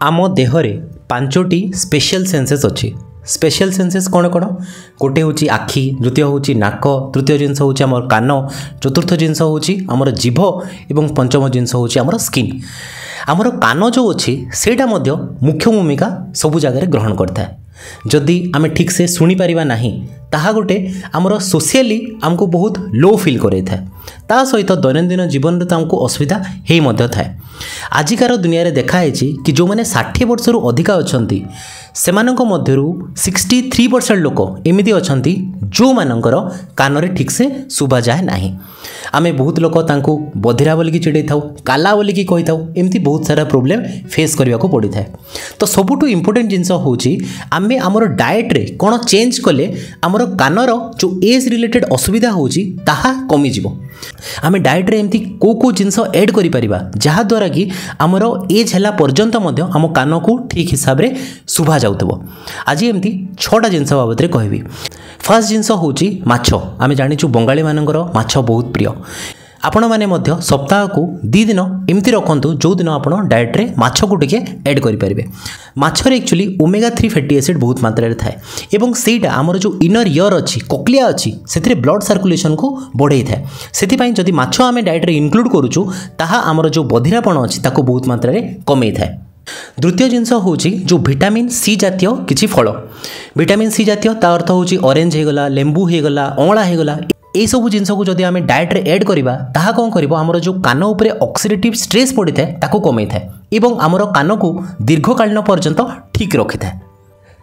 आम Dehre पांचोटी special census अच्छी। Special census कौन कौन? गोटे हूँ आखि, द्वितीय हूँ नाक, तृतीय जिनस हूँ आम कान, चतुर्थ जिनस हूँ आमर जीभ और पंचम जिनस हूँ आमर स्किन। आमर कान जो अच्छी सेटा मध्य मुख्य भूमिका सबु जगह ग्रहण करता है। जदि आम ठीक से शुणी पारिबा नहीं ताहा गोटे आमर सोशियली आमको बहुत लो फिल करे था। ता सहित दैनंदिन जीवन में तो आमको असुविधा ही मध्य थाए। आजिकार दुनिया रे देखाई कि जो मैंने 60 वर्ष रु अधिका अच्छी सेमानंको मध्यरु 63% लोक एमिति अछंती जो मानकर कान रे ठीक से शुभा जाए नहीं। आमे बहुत लोक तांको बधिरा बोलिकी चिड़े थाउ, काला बोलिकी कही थाउ, एमती बहुत सारा प्रोब्लेम फेस करने को पड़ी थाए। तो सबुठु इंपोर्टेंट जिनस होची आमे आमर डाएट रे कोन चेंज कले आमर कानर जो एज रिलेटेड असुविधा होची ताहा कमी जिवो। आमे डाएट रे एमती को जिनस ऐड करि परिबा जहा द्वारा कि आमर एज हला पर्यंत मध्य आम कान को ठीक हिसाब रे शुभा जाउतबो। आज एमती 6टा जिनस बाबत रे कहबी। फर्स्ट जिनस होची माछ। आमे जानिचु बंगाली मानकर माछ बहुत प्रिय। आपण माने मध्य सप्ताह को 2 दिन एमती रखंतु जो दिन आपण डाएट रे माछ को टिके ऐड करि परिबे। माछ रे एक्चुअली ओमेगा 3 फैटी एसिड बहुत मात्रा रे थाए एवं सेटा हमर जो इनर ईयर अछि, कोक्लिया अछि, सेथिरे ब्लड सर्कुलेशन को बढ़ाई थाए। सेति पई जदि माछ आमे डाएट रे इनक्लूड करूछु ताहा हमर जो बधिरापण अछि ताको बहुत मात्रा रे कमै थाए। द्वितीय जिनस होची जो विटामिन सी जातीय किछि फल। विटामिन सी जातीय ता अर्थ होची ऑरेंज हे गला, लेंबू हे गला, अँवला हे गला। ए सब जिनस को जदि आमे डाएट रे ऐड करिबा ताहा कोन करिवो हमर जो कान उपरे ऑक्सीडेटिव स्ट्रेस पड़ी थाए ताको कमै थाए एवं हमर कान को दीर्घकालीन पर्यंत ठीक रखि थाए।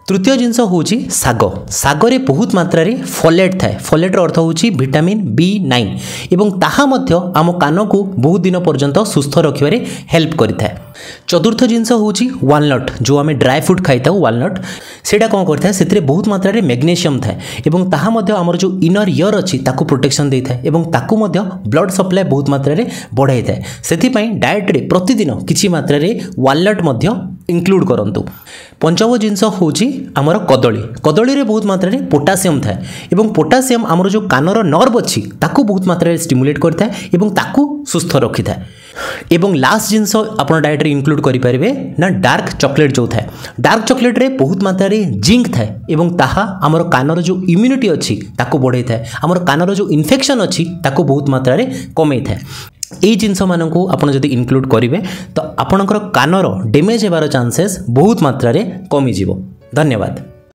तृतीय जिनस होची साग। सागरे बहुत मात्रा रे फोलेट थाए। फोलेट अर्थ होची विटामिन B9 एवं ताहा मध्य आम कान को बहुत दिन पर्यंत सुस्थ रखिबारे हेल्प करिथाए। चतुर्थ जिनस होची वालनट। जो आमे ड्राई फ्रूट खाइता वालनट सेटा कोन करथाए सेतिरे बहुत मात्रा रे मैग्नीशियम थाए एवं ताहा मध्य हमर जो इनर ईयर अछि ताको प्रोटेक्शन देइथाए एवं ताको मध्य ब्लड सप्लाई बहुत मात्रा रे बढ़ाई थाए। सेति पई डाएट रे प्रतिदिन किछि मात्रा रे वालनट मध्य इंक्लूड करंतु। पंचम जिनस होची आमर कदली। कदली रे बहुत मात्रा रे पोटासियम थाए एवं पोटासियम आमर जो कानर नर्व अछि ताको बहुत मात्रा रे स्टिमुलेट करथाए एवं ताको सुस्थ रखिथाए। एवं लास्ट जिनस आपण डाएट रे इंक्लूड करि परिबे ना डार्क चॉकलेट जो थाए। डार्क चॉकलेट रे बहुत मात्रा रे जिंक थाए एवं ताहा आमर कानर जो इम्यूनिटी अछि ताको बढ़ाई थाए। आमर कानर जो इन्फेक्शन अछि ताको बहुत मात्रा रे कमै थाए। এই জিনিস মানুষ আপনার যদি ইনক্লুড করবে তো আপনার কানর ড্যামেজ হবার চান্সেস বহুত মাত্রার কমিযোগ। ধন্যবাদ।